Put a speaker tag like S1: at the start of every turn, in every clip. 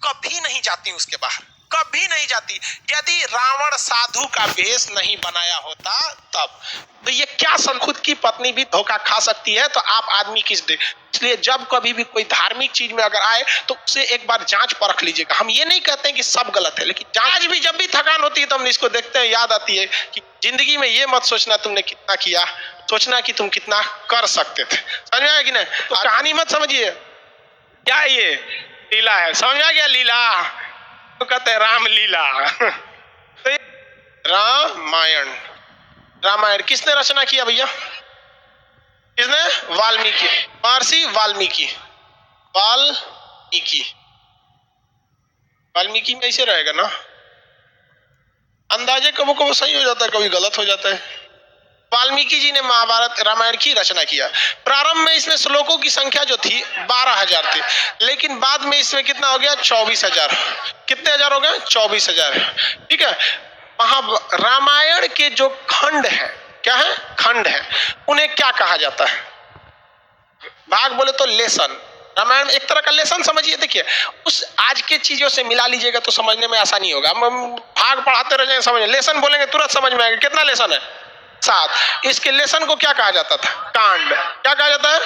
S1: कभी नहीं जाती उसके बाहर, कभी नहीं जाती। यदि रावण साधु का वेश नहीं बनाया होता तब। तो ये क्या खुद की पत्नी भी धोखा खा सकती है, तो आप आदमी किस दे। इसलिए जब कभी भी कोई धार्मिक चीज में अगर आए तो उसे एक बार जांच परख लीजिएगा। हम ये नहीं कहते हैं कि सब गलत है, लेकिन जांच भी, जब भी थकान होती है तो हम इसको देखते हैं, याद आती है कि जिंदगी में ये मत सोचना तुमने कितना किया, सोचना कि तुम कितना कर सकते थे। समझ में आया कि नहीं? तो कहानी मत समझिए क्या ये लीला है, समझ में आ गया? लीला तो कहते हैं रामलीला। तो रामायण, रामायण किसने रचना किया भैया? किसने? वाल्मीकि, महर्षि वाल्मीकि। वाल्मीकि, वाल्मीकि में ऐसे रहेगा ना, अंदाजे कभी कभी सही हो जाता है, कभी गलत हो जाता है। वाल्मीकि जी ने महाभारत रामायण की रचना किया। प्रारंभ में इसमें श्लोकों की संख्या जो थी 12,000 थी, लेकिन बाद में इसमें कितना हो गया? 24,000। कितने हजार हो गए? 24,000। ठीक है। रामायण के जो खंड है, क्या है? खंड है। उन्हें क्या कहा जाता है? भाग बोले तो लेसन। रामायण एक तरह का लेसन समझिए। देखिए, उस आज के चीजों से मिला लीजिएगा तो समझने में आसानी होगा। हम भाग पढ़ाते रह जाएंगे, समझ लेसन बोलेंगे तुरंत समझ में आएगा। कितना लेसन है? 7। इसके लेसन को क्या कहा जाता था? कांड। क्या कहा जाता है?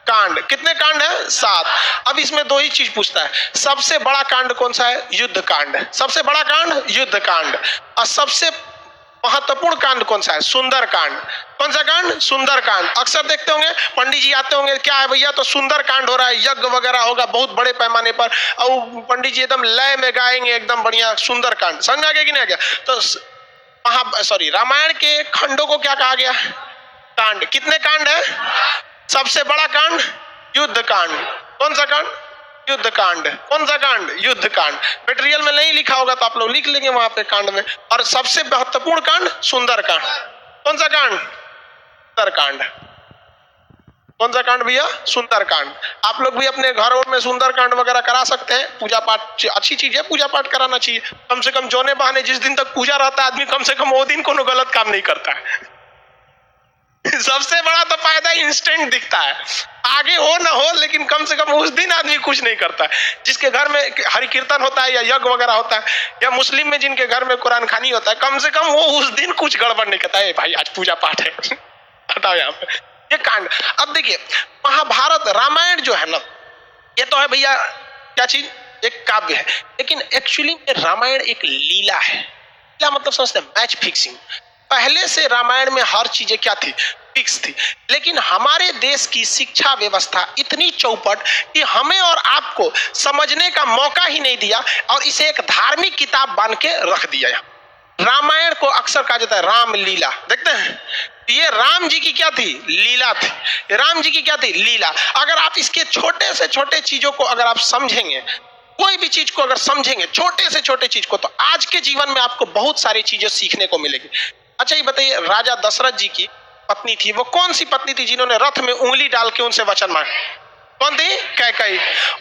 S1: कांड। कितने कांड है? 7। अब इसमें दो ही चीज पूछता है, सबसे बड़ा कांड कौन सा है? युद्ध कांड। सबसे बड़ा कांड युद्ध कांड। और सबसे महत्वपूर्ण कांड कौन सा है? सुंदर कांड। कौन सा कांड? सुंदर कांड। अक्सर देखते होंगे पंडित जी आते होंगे, क्या है भैया? तो सुंदर कांड हो रहा है, यज्ञ वगैरह होगा बहुत बड़े पैमाने पर, और पंडित जी एकदम लय में गाएंगे एकदम बढ़िया सुंदर कांड। समझ में आ गया कि नहीं आ गया? तो रामायण के खंडों को क्या कहा गया? कांड। कितने कांड है? सबसे बड़ा कांड युद्ध कांड। कौन सा कांड? युद्ध कांड। कौन सा कांड? युद्ध कांड। मटेरियल में नहीं लिखा होगा तो आप लोग लिख लेंगे वहां पे कांड में। और सबसे महत्वपूर्ण कांड सुंदर कांड। कौन सा कांड? सुंदर कांड। कौन सा कांड भैया? सुंदर कांड। आप लोग भी अपने घरों में सुंदर कांड वगैरह करा सकते हैं। पूजा पाठ अच्छी चीज है, पूजा पाठ कराना चाहिए। कम से कम जोने बहाने जिस दिन तक पूजा रहता है आदमी कम से कम वो दिन कोनो गलत काम नहीं करता है। सबसे बड़ा तो फायदा इंस्टेंट दिखता है, आगे हो ना हो लेकिन कम से कम उस दिन आदमी कुछ नहीं करता है। जिसके घर में हरि कीर्तन होता है या यज्ञ वगैरह होता है, या मुस्लिम में जिनके घर में कुरान खानी होता है, कम से कम वो उस दिन कुछ गड़बड़ नहीं करता है। भाई आज पूजा पाठ है। हटाओ यहाँ पे ये कांड। अब देखिए, महाभारत रामायण जो है ना, ये तो है भैया क्या चीज? एक काव्य है, लेकिन एक्चुअली रामायण एक लीला है। लीला मतलब समझते हैं? Match fixing. पहले से रामायण में हर चीजें क्या थी? फिक्स थी। लेकिन हमारे देश की शिक्षा व्यवस्था इतनी चौपट कि हमें और आपको समझने का मौका ही नहीं दिया, और इसे एक धार्मिक किताब बन के रख दिया। रामायण को अक्सर कहा जाता है रामलीला। देखते हैं, ये राम जी की क्या थी? लीला थी। राम जी की क्या थी? लीला। अगर आप इसके छोटे से छोटे चीजों को अगर आप समझेंगे, कोई भी चीज को अगर समझेंगे, छोटे से छोटे चीज को, तो आज के जीवन में आपको बहुत सारी चीजें सीखने को मिलेगी। अच्छा ये बताइए, राजा दशरथ जी की पत्नी थी, वो कौन सी पत्नी थी जिन्होंने रथ में उंगली डाल के उनसे वचन मांगा? कौन थी? कैकेयी।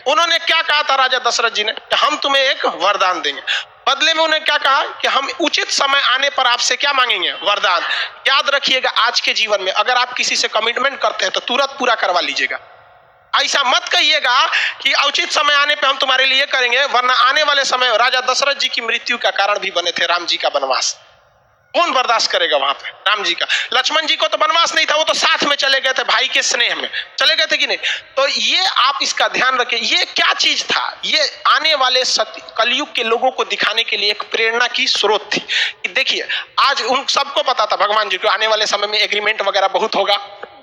S1: उन्होंने क्या कहा था राजा दशरथ जी ने? हम तुम्हें एक वरदान देंगे। बदले में उन्हें क्या कहा कि हम उचित समय आने पर आपसे क्या मांगेंगे? वरदान। याद रखिएगा, आज के जीवन में अगर आप किसी से कमिटमेंट करते हैं तो तुरंत पूरा करवा लीजिएगा। ऐसा मत कहिएगा कि उचित समय आने पे हम तुम्हारे लिए करेंगे, वरना आने वाले समय राजा दशरथ जी की मृत्यु का कारण भी बने थे राम जी का वनवास। कौन बर्दाश्त करेगा वहां पे? राम जी का। लक्ष्मण जी को तो वनवास नहीं था, वो तो साथ में चले गए थे, भाई के स्नेह में चले गए थे कि नहीं? तो ये आप इसका ध्यान रखिए। ये क्या चीज था? ये आने वाले कलयुग के लोगों को दिखाने के लिए एक प्रेरणा की स्रोत थी। देखिए, आज उन सबको पता था भगवान जी को आने वाले समय में एग्रीमेंट वगैरह बहुत होगा,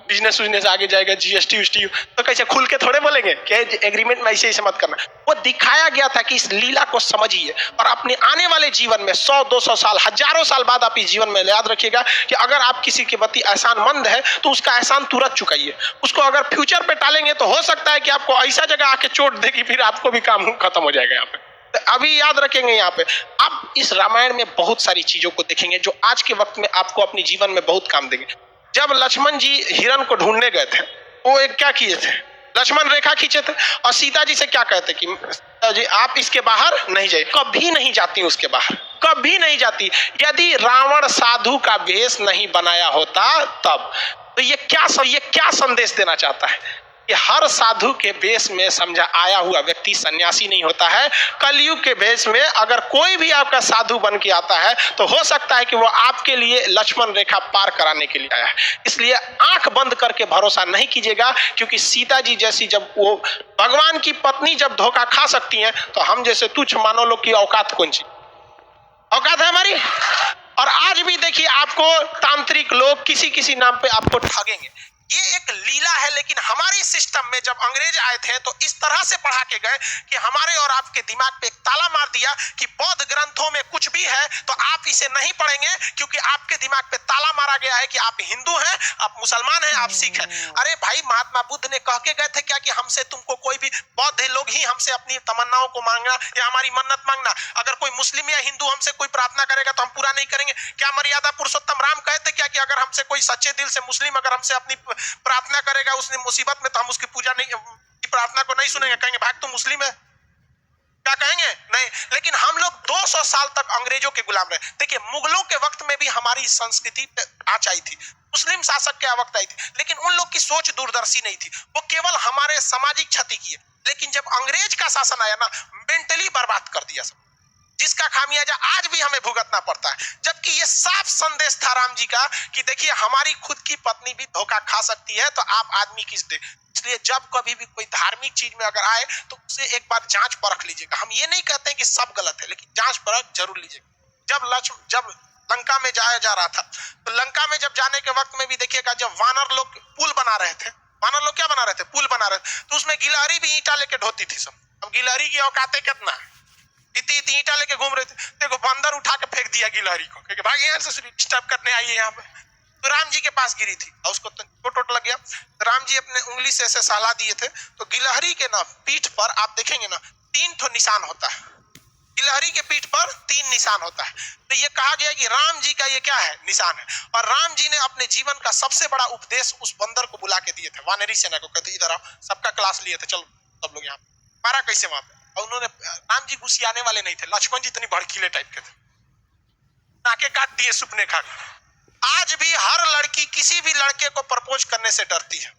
S1: बिजनेस आगे जाएगा, जीएसटी उष्टी, तो कैसे खुल के थोड़े बोलेंगे कि एग्रीमेंट में ऐसे मत करना। वो दिखाया गया था कि इस लीला को समझिए, और अपने आने वाले जीवन में 100-200 साल, हजारों साल बाद आप इस जीवन में याद रखिएगा कि अगर आप किसी के प्रति एहसानमंद है तो उसका एहसान तुरंत चुकाइए। उसको अगर फ्यूचर पे टालेंगे तो हो सकता है कि आपको ऐसा जगह आके चोट देगी, फिर आपको भी काम खत्म हो जाएगा। यहाँ पे अभी याद रखेंगे, यहाँ पे आप इस रामायण में बहुत सारी चीजों को देखेंगे जो आज के वक्त में आपको अपने जीवन में बहुत काम देंगे। जब लक्ष्मण जी हिरण को ढूंढने गए थे, वो एक क्या किए थे? लक्ष्मण रेखा खींचे थे, और सीता जी से क्या कहते कि सीता जी आप इसके बाहर नहीं जाइए। कभी नहीं जाती उसके बाहर, कभी नहीं जाती। यदि रावण साधु का वेश नहीं बनाया होता तब। तो ये क्या संदेश देना चाहता है? कि हर साधु के वेश में समझा आया हुआ व्यक्ति सन्यासी नहीं होता है। कलयुग के वेश में अगर कोई भी आपका साधु बन के आता है तो हो सकता है कि वो आपके लिए लक्ष्मण रेखा पार कराने के लिए आया है। इसलिए आंख बंद करके भरोसा नहीं कीजिएगा, क्योंकि सीता जी जैसी जब वो भगवान की पत्नी जब धोखा खा सकती हैं तो हम जैसे तुच्छ मानव लोग की औकात कौन सी औकात है हमारी। और आज भी देखिए आपको तांत्रिक लोग किसी किसी नाम पे आपको ठगेंगे। ये एक लीला है, लेकिन हमारी सिस्टम में जब अंग्रेज आए थे तो इस तरह से पढ़ा के गए कि हमारे और आपके दिमाग पे एक ताला मार दिया कि बौद्ध ग्रंथों में कुछ भी है तो आप इसे नहीं पढ़ेंगे, क्योंकि आपके दिमाग पे ताला मारा गया है कि आप हिंदू हैं, आप मुसलमान हैं, आप सिख हैं। अरे भाई, महात्मा बुद्ध ने कह के गए थे क्या कि हमसे तुमको कोई भी बौद्ध लोग ही हमसे अपनी तमन्नाओं को मांगना या हमारी मन्नत मांगना। अगर कोई मुस्लिम या हिंदू हमसे कोई प्रार्थना करेगा तो हम पूरा नहीं करेंगे। क्या मर्यादा पुरुषोत्तम राम कहते क्या कि अगर हमसे कोई सच्चे दिल से मुस्लिम अगर हमसे अपनी प्रार्थना करेगा उसने मुसीबत में तो हम उसकी पूजा नहीं, की प्रार्थना को नहीं सुनेंगे, कहेंगे भाग तू मुस्लिम है, क्या कहेंगे? नहीं। लेकिन हम लोग 200 साल तक अंग्रेजों के गुलाम रहे। देखिए, मुगलों के वक्त में भी हमारी संस्कृति आँच आई थी, मुस्लिम शासक के वक्त आई थी, लेकिन उन लोग की सोच दूरदर्शी नहीं थी, वो केवल हमारे सामाजिक क्षति की है। लेकिन जब अंग्रेज का शासन आया ना, मेंटली बर्बाद कर दिया सब, जिसका खामियाजा आज भी हमें भुगतना पड़ता है। जबकि ये साफ संदेश था राम जी का कि देखिए हमारी खुद की पत्नी भी धोखा खा सकती है, तो आप आदमी किस दे। इसलिए जब कभी भी कोई धार्मिक चीज में अगर आए तो उसे एक बार जांच परख लीजिएगा। हम ये नहीं कहते हैं कि सब गलत है, लेकिन जांच परख जरूर लीजिएगा। जब लंका में जाया जा रहा था तो लंका में जब जाने के वक्त में भी देखिएगा, जब वानर लोग पुल बना रहे थे, वानर लोग क्या बना रहे थे? पुल बना रहे थे, तो उसमें गिलहरी भी ईंटा लेके ढोती थी सब। अब गिलहरी की औकातें कितना है, इतनी ईंटा लेके घूम रहे थे, देखो बंदर उठा के फेंक दिया गिलहरी को, क्योंकि भाग यहाँ से डिस्टर्ब करने आई है यहाँ पे। तो राम जी के पास गिरी थी और उसको चोट लग गया। राम जी अपने उंगली से ऐसे सहला दिए थे, तो गिलहरी के ना पीठ पर आप देखेंगे ना 3 ठो निशान होता है। गिलहरी के पीठ पर 3 निशान होता है। तो ये कहा गया कि राम जी का ये क्या है? निशान है। और राम जी ने अपने जीवन का सबसे बड़ा उपदेश उस बंदर को बुला के दिए थे, वानरी सेना को, कहते इधर आओ, सबका क्लास लिए थे, चलो सब लोग यहाँ। मारा कैसे वहां पे? और उन्होंने, राम जी गुस्सियाने वाले नहीं थे, लक्ष्मण जी इतनी भड़कीले टाइप के थे, नाके काट दिए सुपने खा। आज भी हर लड़की किसी भी लड़के को प्रपोज करने से डरती है,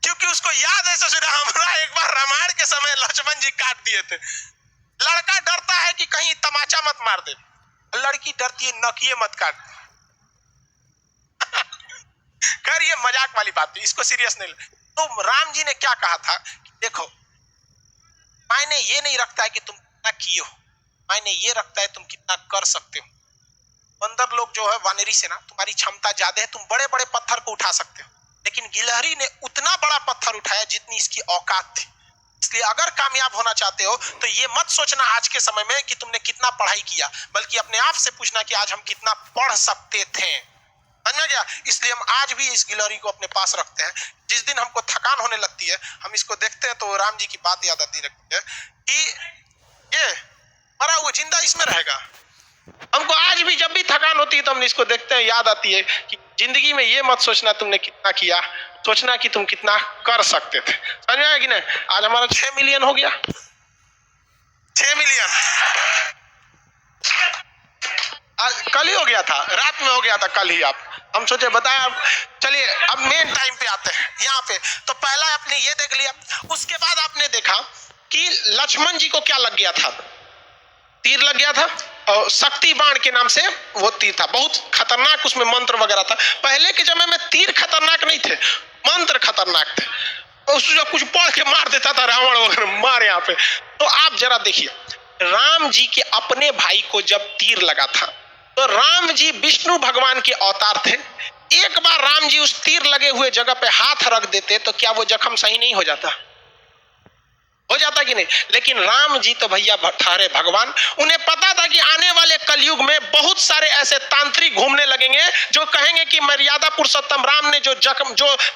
S1: क्योंकि उसको याद है ससुरा हमारा एक बार रामायण के समय लक्ष्मण जी काट दिए थे। लड़का डरता है कि कहीं तमाचा मत मार दे, लड़की डरती है नकिए मत काट। खैर ये मजाक वाली बात थी, इसको सीरियस नहीं ले। तो राम जी ने क्या कहा था कि देखो, मायने ये नहीं रखता है कि तुम कितना किए हो, मायने ये रखता है तुम कितना कर सकते हो। बंदर लोग जो है वानरी सेना, तुम्हारी क्षमता ज्यादा है, तुम बड़े बड़े पत्थर को उठा सकते हो, लेकिन गिलहरी ने उतना बड़ा पत्थर उठाया जितनी इसकी औकात थी। इसलिए अगर कामयाब होना चाहते हो तो ये मत सोचना आज के समय में कि तुमने कितना पढ़ाई किया, बल्कि अपने आप से पूछना कि आज हम कितना पढ़ सकते थे। समझ में गया? इसलिए हम आज भी इस गिलहरी को अपने पास रखते हैं। जिस दिन हमको थकान होने लगती है, हम इसको देखते हैं तो राम जी की बात याद आती रहती है कि ये मरा हुआ जिंदा इसमें रहेगा। हमको आज भी जब भी थकान होती है तो हम इसको देखते हैं, याद आती है कि जिंदगी में ये मत सोचना तुमने कितना किया, सोचना कि तुम कितना कर सकते थे। समझ में आया कि नहीं? आज हमारा 6 मिलियन हो गया, 6 मिलियन आज कल ही हो गया था, रात में हो गया था कल ही। आप हम सोचे बताया। चलिए अब मेन टाइम पे आते हैं यहाँ पे। तो पहला आपने ये देख लिया, उसके बाद आपने देखा कि लक्ष्मण जी को क्या लग गया था? तीर लग गया था, और शक्ति बाण के नाम से वो तीर था, बहुत खतरनाक, उसमें मंत्र वगैरह था। पहले के समय में तीर खतरनाक नहीं थे, मंत्र खतरनाक थे, उसको कुछ पढ़ के मार देता था रावण वगैरह मार यहाँ पे। तो आप जरा देखिए, राम जी के अपने भाई को जब तीर लगा था तो राम जी विष्णु भगवान के अवतार थे। एक बार राम जी उस तीर लगे हुए जगह पे हाथ रख देते तो क्या वो जख्म सही नहीं हो जाता? हो जाता कि नहीं? लेकिन राम जी तो भैया ठहरे भगवान, उन्हें पता था कि आने वाले कलयुग में बहुत सारे ऐसे तांत्रिक घूमने लगेंगे जो कहेंगे कि मर्यादा पुरुषोत्तम राम ने जो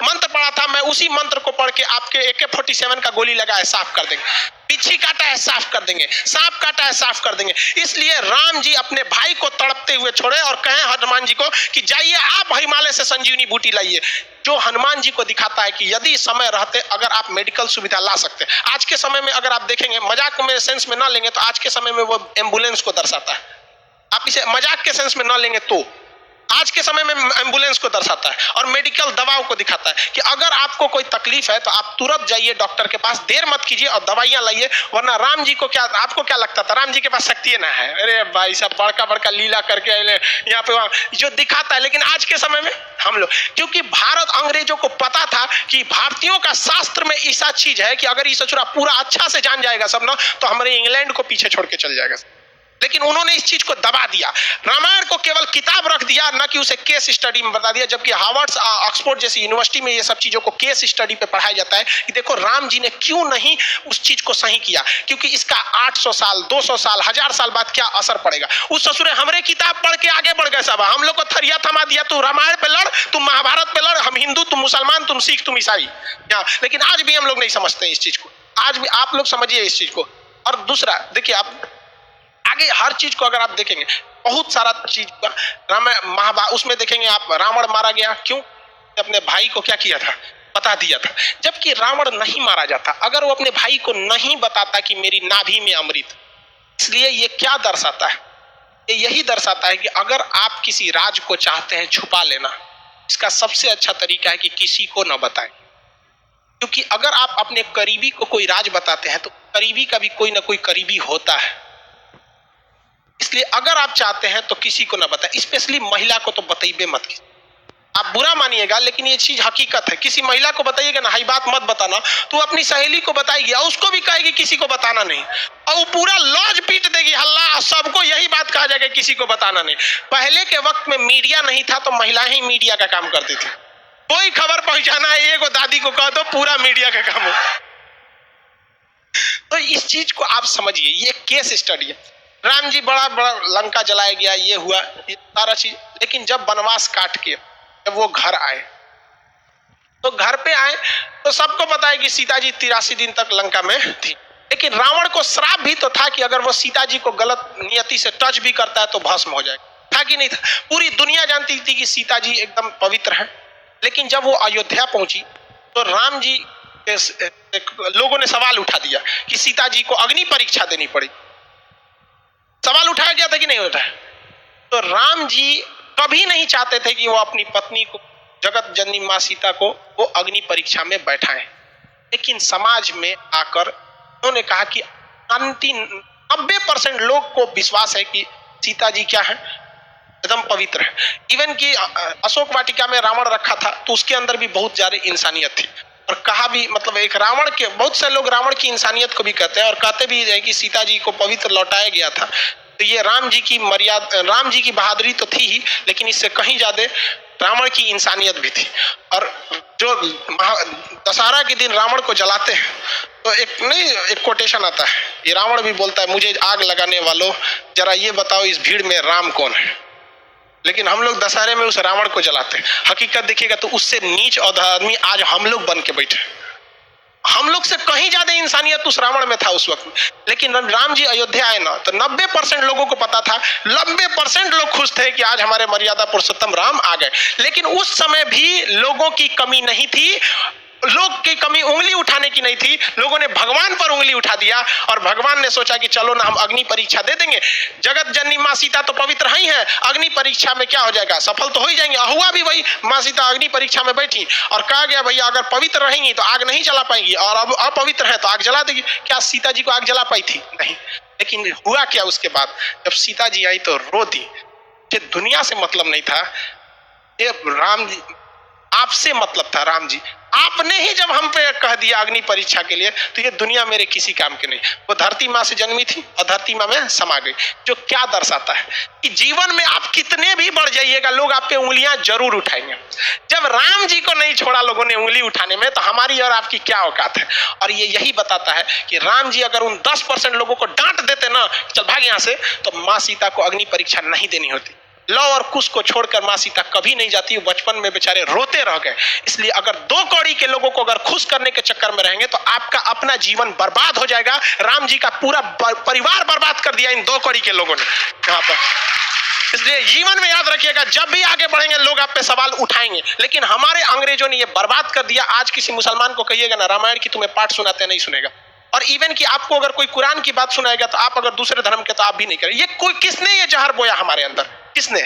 S1: मंत्र पढ़ा था, मैं उसी मंत्र को पढ़ के आपके AK-47 का गोली लगा है साफ कर देंगे, बिच्छी काटा है साफ कर देंगे, सांप काटा है साफ कर देंगे। इसलिए राम जी अपने भाई को तड़पते हुए छोड़े और कहे हनुमान जी को कि जाइए आप हिमालय से संजीवनी बूटी लाइए, जो हनुमान जी को दिखाता है कि यदि समय रहते अगर आप मेडिकल सुविधा ला सकते। आज के समय में अगर आप देखेंगे, मजाक में सेंस में ना लेंगे तो आज के समय में वो एम्बुलेंस को दर्शाता है। आप इसे मजाक के सेंस में ना लेंगे तो आज के समय में एम्बुलेंस को दर्शाता है और मेडिकल दवाओं को दिखाता है कि अगर आपको कोई तकलीफ है तो आप तुरंत जाइए डॉक्टर के पास, देर मत कीजिए और दवाइयां लाइए। वरना राम जी को क्या, आपको क्या लगता था राम जी के पास शक्ति ना है? अरे भाई साहब बड़का बड़का लीला करके यहाँ पे वहां जो दिखाता है। लेकिन आज के समय में हम लोग, क्योंकि भारत अंग्रेजों को पता था कि भारतीयों का शास्त्र में ऐसा चीज है कि अगर ये सचुरा पूरा अच्छा से जान जाएगा सब ना, तो हमारे इंग्लैंड को पीछे छोड़ के चल जाएगा। लेकिन उन्होंने इस चीज को दबा दिया, रामायण को केवल किताब रख दिया, ना कि उसे केस स्टडी में बता दिया। जबकि हार्वर्ड, ऑक्सफोर्ड जैसी यूनिवर्सिटी में ये सब चीजों को केस स्टडी पे पढ़ाया जाता है कि देखो राम जी ने क्यों नहीं उस चीज को सही किया, क्योंकि इसका 800 साल 200 साल 1000 साल बाद क्या असर पड़ेगा। उस ससुरे हमरे किताब पढ़ के आगे बढ़ गए सब, हम लोग को थरिया थमा दिया, तू रामायण पे लड़, तुम महाभारत पे लड़, हम हिंदू तुम मुसलमान, तुम सिख तुम ईसाई। लेकिन आज भी हम लोग नहीं समझते इस चीज को, आज भी आप लोग समझिए इस चीज को। और दूसरा देखिए, आप आगे हर चीज को अगर आप देखेंगे, बहुत सारा चीज का रामायण महाभारत उसमें देखेंगे आप, रावण मारा गया क्यों? अपने भाई को क्या किया था, बता दिया था। जबकि रावण नहीं मारा जाता अगर वो अपने भाई को नहीं बताता कि मेरी नाभि में अमृत। इसलिए ये क्या दर्शाता है, ये यही दर्शाता है कि अगर आप किसी राज को चाहते हैं छुपा लेना, इसका सबसे अच्छा तरीका है कि किसी को न बताएं। क्योंकि अगर आप अपने करीबी को कोई राज बताते हैं तो करीबी का भी कोई ना कोई करीबी होता है। इसलिए अगर आप चाहते हैं तो किसी को ना बताएं, स्पेशली महिला को तो बताइए मत। आप बुरा मानिएगा लेकिन ये चीज हकीकत है। किसी महिला को बताइएगा ना, हाई बात मत बताना, तो अपनी सहेली को बताएगी और उसको भी कहेगी किसी को बताना नहीं, और वो पूरा लॉज पीट देगी, हल्ला, सबको यही बात कहा जाएगा किसी को बताना नहीं। पहले के वक्त में मीडिया नहीं था तो महिलाएं ही मीडिया का काम करती थी। कोई खबर पहुंचाना है एक दादी को कह दो, पूरा मीडिया का काम हो। तो इस चीज को आप समझिए, ये केस स्टडी है। राम जी बड़ा बड़ा लंका जलाया गया, ये हुआ, ये सारा चीज। लेकिन जब वनवास काट के जब वो घर आए, तो घर पे आए तो सबको पता है कि सीता जी 83 दिन तक लंका में थी। लेकिन रावण को श्राप भी तो था कि अगर वो सीता जी को गलत नियति से टच भी करता है तो भस्म हो जाएगा, था कि नहीं था? पूरी दुनिया जानती थी कि सीता जी एकदम पवित्र है। लेकिन जब वो अयोध्या पहुंची तो राम जी लोगों ने सवाल उठा दिया कि सीता जी को अग्नि परीक्षा देनी पड़ी। सवाल उठाया गया था कि नहीं उठाया? तो राम जी कभी नहीं चाहते थे कि वो अपनी पत्नी को, जगत जननी मां सीता को, वो अग्नि परीक्षा में बैठाएं। लेकिन समाज में आकर उन्होंने कहा कि अंतिम 90% लोग को विश्वास है कि सीता जी क्या है, एकदम पवित्र है। इवन कि अशोक वाटिका में रावण रखा था तो उसके अंदर भी बहुत ज्यादा इंसानियत थी। और कहा भी, मतलब एक रावण के, बहुत से लोग रावण की इंसानियत को भी कहते हैं और कहते भी है कि सीता जी को पवित्र लौटाया गया था। तो ये राम जी की मर्यादा, राम जी की बहादुरी तो थी ही, लेकिन इससे कहीं ज्यादा रावण की इंसानियत भी थी। और जो दशहरा के दिन रावण को जलाते हैं तो एक कोटेशन आता है, ये रावण भी बोलता है, मुझे आग लगाने वालों जरा ये बताओ इस भीड़ में राम कौन है। लेकिन हम लोग दशहरे में उस रावण को जलाते हैं। हकीकत देखिएगा तो उससे नीच और आदमी आज हम लोग बन के बैठे। हम लोग से कहीं ज्यादा इंसानियत उस रावण में था उस वक्त में। लेकिन राम जी अयोध्या आए ना तो 90% लोगों को पता था, 90% लोग खुश थे कि आज हमारे मर्यादा पुरुषोत्तम राम आ गए। लेकिन उस समय भी लोगों की कमी नहीं थी, लोग की कमी उंगली उठाने की नहीं थी। लोगों ने भगवान पर उंगली उठा दिया और भगवान ने सोचा कि चलो ना हम अग्नि परीक्षा दे देंगे, जगत जननी मां सीता तो पवित्र ही है, अग्नि परीक्षा में क्या हो जाएगा, सफल तो हो ही जाएंगे। हुआ भी वही, मां सीता अग्नि परीक्षा में बैठी और कहा गया भैया अगर पवित्र रहेंगी तो आग नहीं जला पाएंगी और अब अपवित्र है तो आग जला देगी। क्या सीता जी को आग जला पाई थी? नहीं। लेकिन हुआ क्या उसके बाद, जब सीता जी आई तो रो दी। ये दुनिया से मतलब नहीं था, ये राम जी आपसे मतलब था। राम जी आपने ही जब हम पे कह दिया अग्नि परीक्षा के लिए तो ये दुनिया मेरे किसी काम की नहीं। वो धरती माँ से जन्मी थी और धरती माँ में समा गई, जो क्या दर्शाता है कि जीवन में आप कितने भी बढ़ जाइएगा लोग आप पे उंगलियां जरूर उठाएंगे। जब राम जी को नहीं छोड़ा लोगों ने उंगली उठाने में तो हमारी और आपकी क्या औकात है। और ये यही बताता है कि राम जी अगर उन 10% लोगों को डांट देते ना, चल भाग यहाँ से, तो माँ सीता को अग्नि परीक्षा नहीं देनी होती। लव और कुश को छोड़कर मां सीता कभी नहीं जाती, वो बचपन में बेचारे रोते रह गए। इसलिए अगर 2 कौड़ी के लोगों को अगर खुश करने के चक्कर में रहेंगे तो आपका अपना जीवन बर्बाद हो जाएगा। राम जी का पूरा परिवार बर्बाद कर दिया इन 2 कौड़ी के लोगों ने यहाँ पर। इसलिए जीवन में याद रखिएगा, जब भी आगे बढ़ेंगे लोग आप पे सवाल उठाएंगे। लेकिन हमारे अंग्रेजों ने ये बर्बाद कर दिया। आज किसी मुसलमान को कहिएगा ना रामायण की तुम्हें पाठ सुनाते, नहीं सुनेगा। और इवन कि आपको अगर कोई कुरान की बात सुनाएगा तो आप अगर दूसरे धर्म के तो आप भी नहीं करें। ये कोई किसने ये जहर बोया हमारे अंदर, किसने?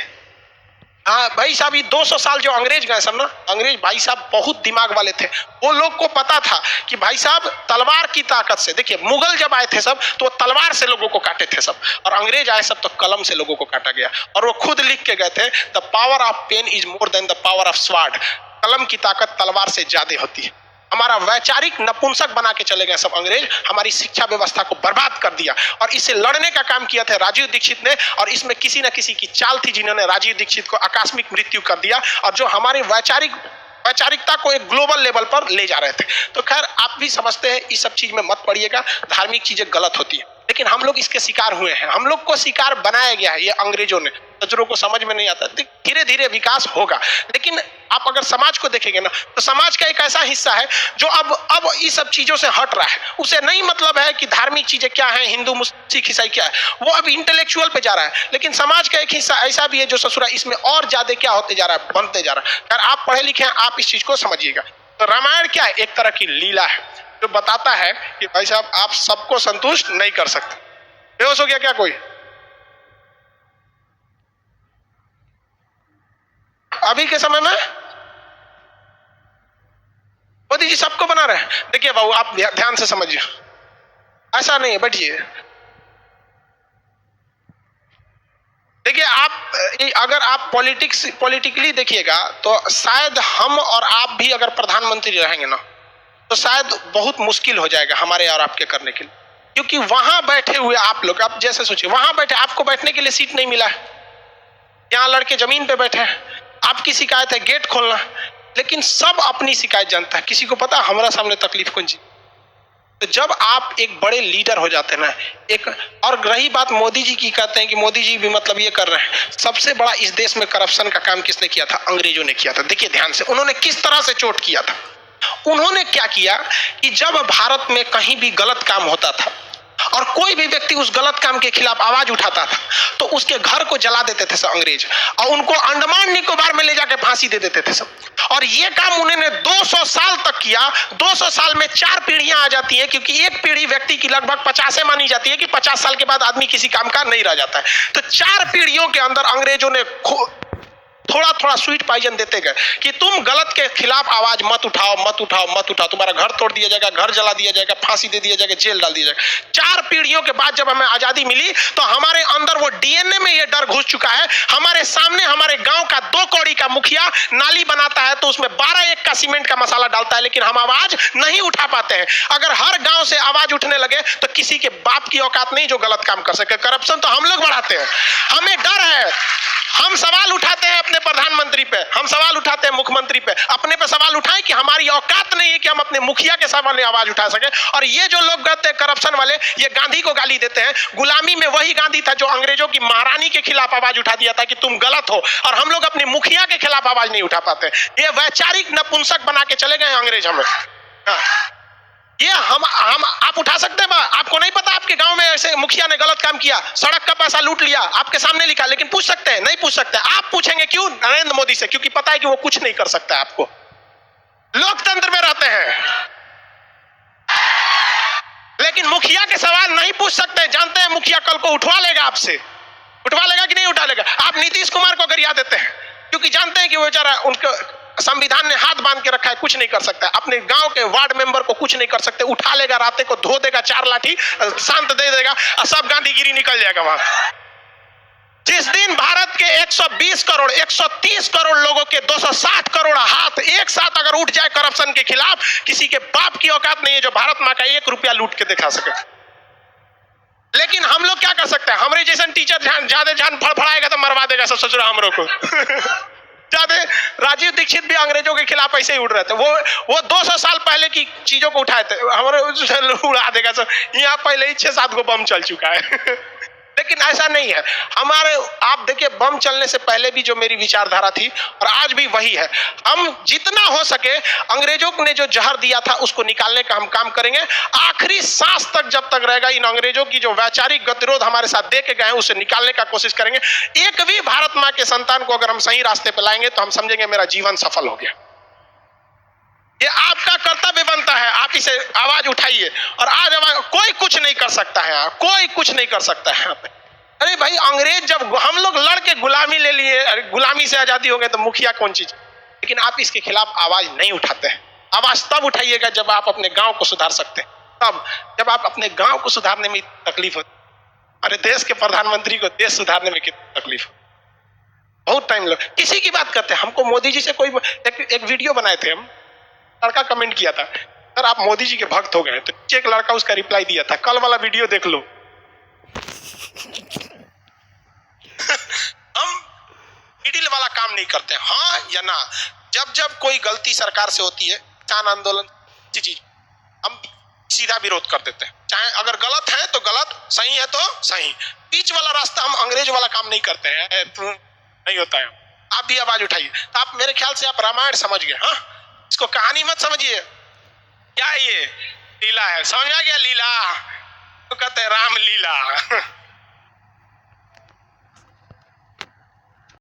S1: हाँ भाई साहब, ये 200 साल जो अंग्रेज गए सब ना, अंग्रेज भाई साहब बहुत दिमाग वाले थे। वो लोग को पता था कि भाई साहब तलवार की ताकत से, देखिए मुगल जब आए थे सब तो वो तलवार से लोगों को काटे थे सब, और अंग्रेज आए सब तो कलम से लोगों को काटा गया। और वो खुद लिख के गए थे, the power of pen is more than the power of sword. कलम की ताकत तलवार से ज्यादा होती है। हमारा वैचारिक नपुंसक बना के चले गए सब अंग्रेज, हमारी शिक्षा व्यवस्था को बर्बाद कर दिया। और इसे लड़ने का काम किया था राजीव दीक्षित ने, और इसमें किसी न किसी की चाल थी जिन्होंने राजीव दीक्षित को आकस्मिक मृत्यु कर दिया, और जो हमारे वैचारिकता को एक ग्लोबल लेवल पर ले जा रहे थे। तो खैर आप भी समझते हैं, इस सब चीज में मत पड़िएगा, धार्मिक चीजें गलत होती है, लेकिन हम लोग इसके शिकार हुए हैं, हम लोग को शिकार बनाया गया है ये अंग्रेजों ने। नजरों को समझ में नहीं आता, धीरे धीरे विकास होगा। लेकिन आप अगर समाज को देखेंगे ना, तो समाज का एक ऐसा हिस्सा है जो अब इस सब चीजों से हट रहा है। उसे नहीं मतलब है कि धार्मिक चीजें क्या है, हिंदू मुस्लिम सिख ईसाई क्या है, वो अब इंटेलेक्चुअल पे जा रहा है। लेकिन समाज का एक हिस्सा ऐसा भी है जो ससुरा इसमें और ज्यादा क्या होते जा रहा है, बनते जा रहा है। अगर आप पढ़े लिखे हैं, आप इस चीज को समझिएगा। तो रामायण क्या है, एक तरह की लीला है जो बताता है कि भाई साहब आप सबको संतुष्ट नहीं कर सकते। बेहोश हो गया क्या कोई? अभी के समय में मोदी जी सबको बना रहे हैं। देखिए बाबू, आप ध्यान से समझिए, ऐसा नहीं है, बैठिए। देखिए आप अगर आप पॉलिटिकली देखिएगा तो शायद हम और आप भी अगर प्रधानमंत्री रहेंगे ना, तो शायद बहुत मुश्किल हो जाएगा हमारे और आपके करने के लिए। क्योंकि वहां बैठे हुए आप लोग, आप जैसे सोचिए, वहां बैठे आपको बैठने के लिए सीट नहीं मिला है, यहाँ लड़के जमीन पे बैठे हैं, आपकी शिकायत है गेट खोलना, लेकिन सब अपनी शिकायत जानता है। किसी को पता हमारा सामने तकलीफ कौन सी। तो जब आप एक बड़े लीडर हो जाते हैं ना, एक और रही बात मोदी जी की, कहते हैं कि मोदी जी भी मतलब ये कर रहे हैं, सबसे बड़ा इस देश में करप्शन का काम किसने किया था? अंग्रेजों ने किया था। देखिए ध्यान से, उन्होंने किस तरह से चोट किया था। उन्होंने क्या किया कि जब भारत में कहीं भी गलत काम होता था और कोई भी व्यक्ति उस गलत काम के खिलाफ आवाज उठाता था, तो उसके घर को जला देते थे सब अंग्रेज, और उनको अंडमान निकोबार में ले जाकर फांसी दे देते थे सब। और ये काम उन्होंने 200 साल तक किया। 200 साल में 4 पीढ़ियां आ जाती है, क्योंकि एक पीढ़ी व्यक्ति की लगभग 50 मानी जाती है कि 50 साल के बाद आदमी किसी काम का नहीं रह जाता है। तो 4 पीढ़ियों के अंदर अंग्रेजों ने थोड़ा थोड़ा स्वीट पॉइजन देते गए कि तुम गलत के खिलाफ आवाज मत उठाओ, मत उठाओ, मत उठाओ, तुम्हारा घर तोड़ दिया जाएगा, घर जला दिया जाएगा, फांसी दे दिया जाएगा, जेल डाल दिया जाएगा। 4 पीढ़ियों के बाद जब हमें आजादी मिली तो हमारे अंदर वो डीएनए में ये डर घुस चुका है। हमारे सामने हमारे गांव का 2 कौड़ी का मुखिया नाली बनाता है तो उसमें 12 एक का सीमेंट का मसाला डालता है, लेकिन हम आवाज नहीं उठा पाते हैं। अगर हर गांव से आवाज उठने लगे तो किसी के बाप की औकात नहीं जो गलत काम कर सके। करप्शन तो हम लोग बढ़ाते हैं, हमें डर है। हम सवाल उठाते हैं अपने प्रधानमंत्री पे, हम सवाल उठाते हैं मुख्यमंत्री पे, अपने पे सवाल उठाएं कि हमारी औकात नहीं है कि हम अपने मुखिया के सामने आवाज उठा सके। और ये जो लोग कहते हैं करप्शन वाले, ये गांधी को गाली देते हैं। गुलामी में वही गांधी था जो अंग्रेजों की महारानी के खिलाफ आवाज उठा दिया था कि तुम गलत हो, और हम लोग अपने मुखिया के खिलाफ आवाज नहीं उठा पाते। ये वैचारिक नपुंसक बना के चले गए अंग्रेज हमें। ये हम आप उठा सकते हैं? आपको नहीं पता आपके गांव में ऐसे मुखिया ने गलत काम किया, सड़क का पैसा लूट लिया, आपके सामने लिखा, लेकिन पूछ सकते हैं? नहीं पूछ सकते। आप पूछेंगे क्यों? नरेंद्र मोदी से, क्योंकि पता है कि वो कुछ नहीं कर सकता है। आपको लोकतंत्र में रहते हैं, लेकिन मुखिया के सवाल नहीं पूछ सकते। जानते हैं मुखिया कल को उठवा लेगा आपसे, उठवा लेगा कि नहीं उठा लेगा? आप नीतीश कुमार को गरिया देते हैं क्योंकि जानते हैं कि वो बेचारा, उनके संविधान ने हाथ बांध के रखा है, कुछ नहीं कर सकता। अपने गांव के वार्ड मेंबर को कुछ नहीं कर सकते। उठा लेगा, राते को धो देगा 4 लाठी, शांत दे देगा, और सब गांधीगिरी निकल जाएगा वहां। जिस दिन भारत के 120 करोड़ 130 करोड़ लोगों के 260 करोड़ हाथ एक साथ अगर उठ जाए करप्शन के खिलाफ, किसी के बाप की औकात नहीं है जो भारत मां का 1 रुपया लूट के दिखा सके। लेकिन हम लोग क्या कर सकते हैं? हमारे जैसे टीचर ज्यादा जान फड़फड़ाएगा तो मरवा देगा सब ससुरा हमरों को। ज्यादा राजीव दीक्षित भी अंग्रेजों के खिलाफ ऐसे ही उड़ रहे थे। वो 200 साल पहले की चीजों को उठाए थे, हमारे उड़ा देगा सब। यहाँ पहले ही 6-7 गो बम चल चुका है। लेकिन ऐसा नहीं है हमारे। आप देखिए, बम चलने से पहले भी जो मेरी विचारधारा थी और आज भी वही है। हम जितना हो सके अंग्रेजों ने जो जहर दिया था उसको निकालने का हम काम करेंगे। आखिरी सांस तक जब तक रहेगा, इन अंग्रेजों की जो वैचारिक गतिरोध हमारे साथ दे के गए हैं उसे निकालने का कोशिश करेंगे। एक भी भारत माँ के संतान को अगर हम सही रास्ते पर लाएंगे तो हम समझेंगे मेरा जीवन सफल हो गया। ये आपका कर्तव्य बनता है, आप इसे आवाज उठाइए। और आज कोई कुछ नहीं कर सकता है, कोई कुछ नहीं कर सकता है यहाँ पे। अरे भाई अंग्रेज जब हम लोग लड़ के गुलामी ले लिए, अरे गुलामी से आजादी हो गए तो मुखिया कौन चीज। लेकिन आप इसके खिलाफ आवाज नहीं उठाते हैं। आवाज तब उठाइएगा जब आप अपने गांव को सुधार सकते हैं, तब जब आप अपने गांव को सुधारने में तकलीफ होती। अरे देश के प्रधानमंत्री को देश सुधारने में कितनी तकलीफ हो, बहुत टाइम लग। किसी की बात करते हैं, हमको मोदी जी से कोई एक वीडियो बनाए थे हम, लड़का कमेंट किया था सर आप मोदी जी के भक्त हो गए, तो नीचे एक लड़का उसका रिप्लाई दिया था कल वाला वीडियो देख लो। हम मिडिल वाला काम नहीं करते, हाँ या ना। जब जब कोई गलती सरकार से होती है, किसान आंदोलन चीज, हम सीधा विरोध कर देते हैं। चाहे अगर गलत है तो गलत, सही है तो सही। बीच वाला रास्ता हम अंग्रेज वाला काम नहीं करते हैं, नहीं होता है। आप भी आवाज उठाइए। तो आप मेरे ख्याल से आप रामायण समझ गए, हाँ, इसको कहानी मत समझिए। क्या है ये लीला है, समझ आ गया लीला तो कहते हैं राम लीला।